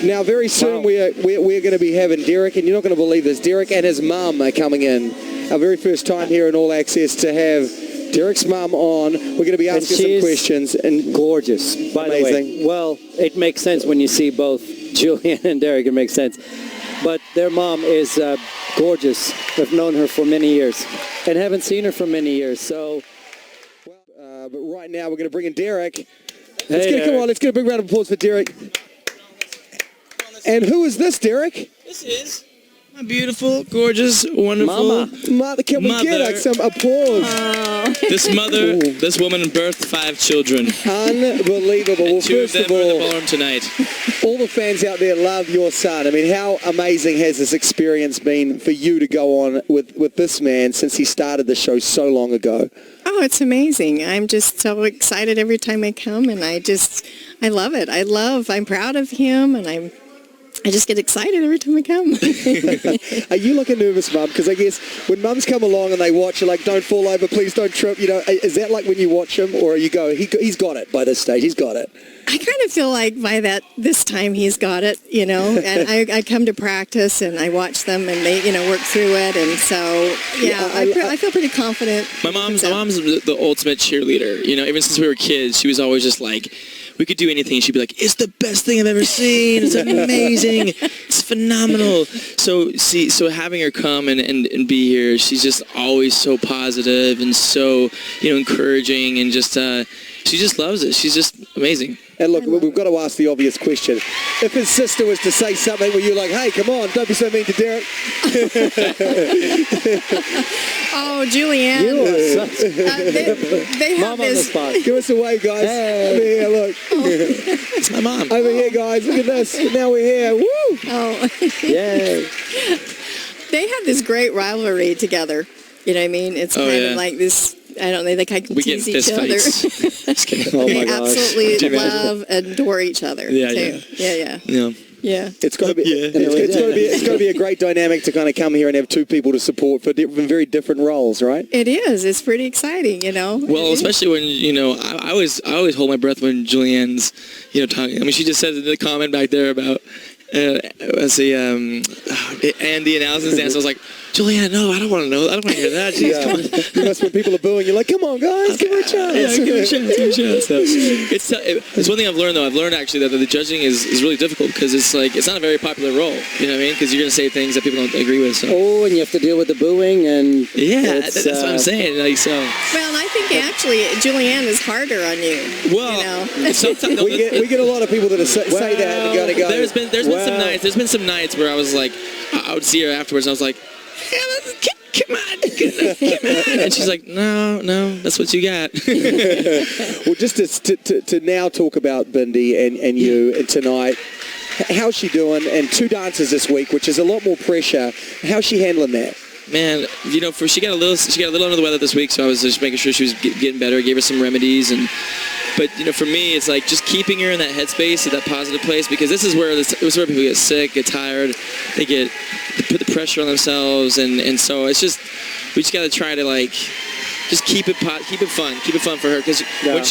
Now, very soon we're going to be having Derek, and you're not going to believe this, Derek and his mum are coming in. Our very first time here in All Access to have Derek's mum on. We're going to be asking some questions. And gorgeous, by the way. Well, it makes sense when you see both Julianne and Derek. It makes sense. But their mom is gorgeous. I've known her for many years and haven't seen her for many years. So, but right now we're going to bring in Derek. Come on, let's get a big round of applause for Derek. And who is this, Derek? This is my beautiful, gorgeous, wonderful Mama. Can we get some applause? This woman birthed 5 children. Unbelievable. Well, first of all, in the ballroom tonight. All the fans out there love your son. I mean, how amazing has this experience been for you to go on with this man since he started the show so long ago? Oh, it's amazing. I'm just so excited every time I come, and I love it. I'm proud of him, and I just get excited every time I come. Are you looking nervous, Mum? Because I guess when mums come along and they watch, you're like, don't fall over, please don't trip. You know, is that like when you watch him, or you go, he's got it by this stage, he's got it? I kind of feel like by this time he's got it, you know, and I come to practice and I watch them and they, work through it. And so, I feel pretty confident. My mom's the ultimate cheerleader. Even since we were kids, she was always just like, we could do anything. She'd be like, it's the best thing I've ever seen. It's amazing. It's phenomenal. So having her come and be here, she's just always so positive and so, encouraging and just, she just loves it. She's just amazing. And look, we've got to ask the obvious question. If his sister was to say something where you're like, hey, come on, don't be so mean to Derek. Oh, Julianne. They have this. Give us a wave, guys. Hey. Over here, look. It's my mom. Over here, guys. Look at this. Now we're here. Woo! Oh. Yay. They have this great rivalry together. You know what I mean? It's kind of like this. I don't know. They kind of tease each other. Just kidding. Oh my gosh. Absolutely love, adore each other. Yeah. It's got to be. It's got to be a great dynamic to kind of come here and have 2 people to support for very different roles, right? It is. It's pretty exciting, Well, especially when I always hold my breath when Julianne's talking. I mean, she just said the comment back there about. And the announcement dance. I was like, Julianne, no, I don't want to know. I don't want to hear that. Jeez, come on. That's when people are booing. You're like, come on, guys, give her a chance. Yeah, give her a chance. So, it's one thing I've learned, though. I've learned, actually, that the judging is really difficult because it's not a very popular role. You know what I mean? Because you're going to say things that people don't agree with. So. Oh, and you have to deal with the booing. And that's what I'm saying. Well, and I think, actually, Julianne is harder on you. Well, sometimes we get a lot of people that say that and gotta go. There's been some nights where I was like, I would see her afterwards and I was like, come on. And she's like, no, that's what you got. Well, just to now talk about Bindi and you and tonight, how's she doing? And 2 dances this week, which is a lot more pressure. How's she handling that? Man, she got a little under the weather this week, so I was just making sure she was getting better. Gave her some remedies, but for me, it's like just keeping her in that headspace, that positive place, because this is where people get sick, get tired, they put the pressure on themselves, and so it's just we just got to try to just keep it fun for her, because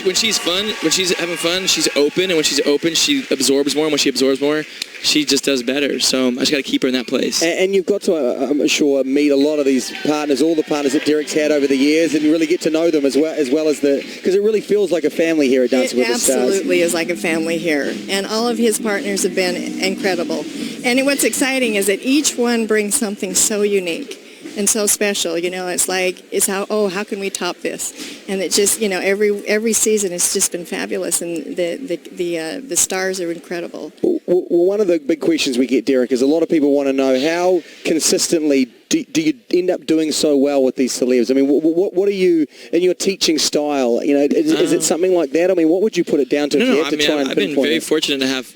when she's having fun, she's open, and when she's open, she absorbs more, and when she absorbs more, she just does better. So I just got to keep her in that place. And you've got to, I'm sure, meet a lot of these partners, all the partners that Derek's had over the years, and you really get to know them as well as because it really feels like a family here at Dancing with the Stars. It absolutely is like a family here, and all of his partners have been incredible. And what's exciting is that each one brings something so unique and so special. How can we top this? And it's just, every season it's just been fabulous, and the stars are incredible. Well, one of the big questions we get, Derek, is a lot of people want to know how consistently do you end up doing so well with these celebs? I mean, what are you in your teaching style? Is it something like that? I mean, what would you put it down to? I've been very fortunate to have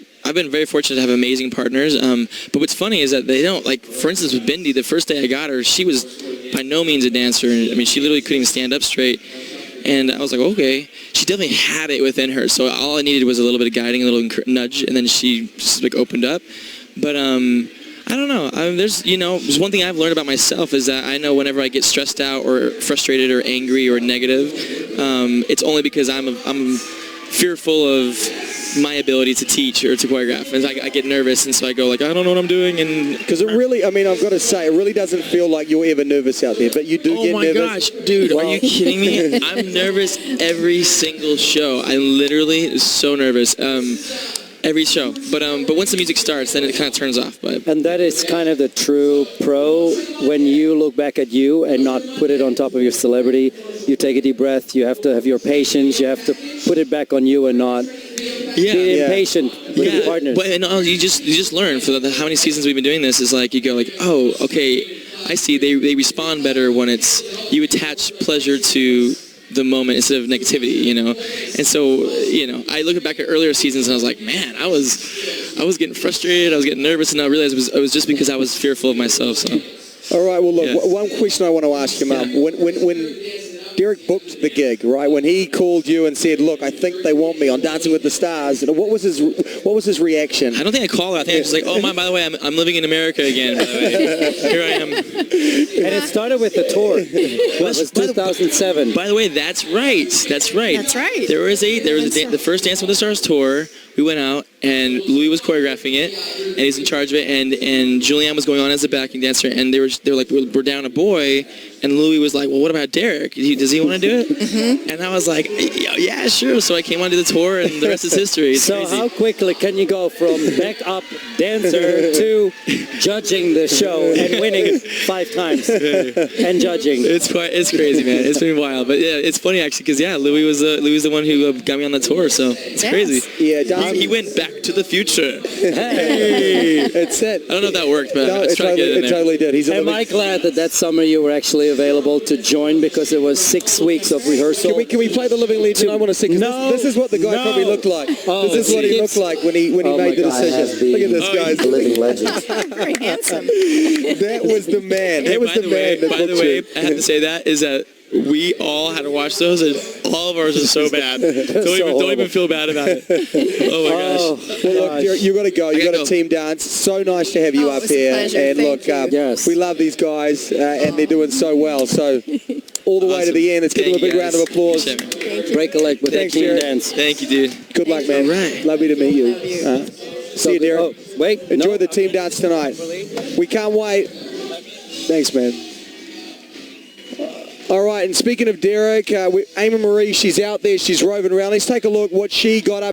amazing partners. But what's funny is that they don't, for instance, with Bindi, the first day I got her, she was by no means a dancer. I mean, she literally couldn't even stand up straight. And I was like, okay. She definitely had it within her. So all I needed was a little bit of guiding, a little nudge, and then she just opened up. But I don't know. There's one thing I've learned about myself is that I know whenever I get stressed out or frustrated or angry or negative, it's only because I'm fearful of my ability to teach or to choreograph. And I get nervous, and so I go like, I don't know what I'm doing. And because it really, I mean, I've got to say, it really doesn't feel like you're ever nervous out there, but you do get nervous. Oh my gosh, dude, are you kidding me? I'm nervous every single show. I literally am so nervous. Every show, but once the music starts, then it kind of turns off. And that is kind of the true pro when you look back at you and not put it on top of your celebrity. You take a deep breath. You have to have your patience. You have to put it back on you and not be impatient with your partners. But you just learn for how many seasons we've been doing this is like you go like, oh, okay, I see. They respond better when you attach pleasure to the moment instead of negativity, you know. And so, you know, I look back at earlier seasons and I was like, man, I was getting frustrated, I was getting nervous, and I realized it was just because I was fearful of myself. So. All right, well, look, one question I want to ask you, Mum. When Derek booked the gig, right, when he called you and said, look, I think they want me on Dancing with the Stars, what was his reaction? I don't think I called her. I think I was just like, oh, by the way, I'm living in America again, by the way. Here I am. And it started with the tour. It was 2007. By the way, that's right. That's right. There was the first Dance with the Stars tour. We went out, and Louis was choreographing it, and he's in charge of it, and Julianne was going on as a backing dancer, and they were like, we're down a boy, and Louis was like, well, what about Derek? Does he want to do it? Mm-hmm. And I was like, yeah, sure. So I came on to the tour, and the rest is history. It's so crazy. How quickly can you go from backup dancer to judging the show and winning 5 times and judging? It's crazy, man. It's been wild, but yeah, it's funny actually because Louis was the one who got me on the tour, so it's crazy. Yeah, he went back to the future. Hey, it's it. I don't know if that worked, but no, I tried to get it in there. It totally did. Am I glad that summer you were actually available to join because it was 6 weeks of rehearsal? Can we play the Living Legend? I want to see. This is what the guy probably looked like. This is what he looked like when he made the decision. Look at this guy. Living legend. Very handsome. That was the man. That was the man. By the way, I have to say that we all had to watch those, and all of ours are so bad. Don't even feel bad about it. Oh my gosh. Well, look, you got to go. You got a team dance. So nice to have you up here. And look, we love these guys, and they're doing so well. So all the way to the end. Let's give them a big round of applause. Break a leg with that team dance. Thank you, dude. Good luck, man. All right. Lovely to meet you. See you, Derek. Enjoy the team dance tonight. We can't wait. Thanks, man. All right, and speaking of Derek, Amy Marie, she's out there, she's roving around. Let's take a look what she got up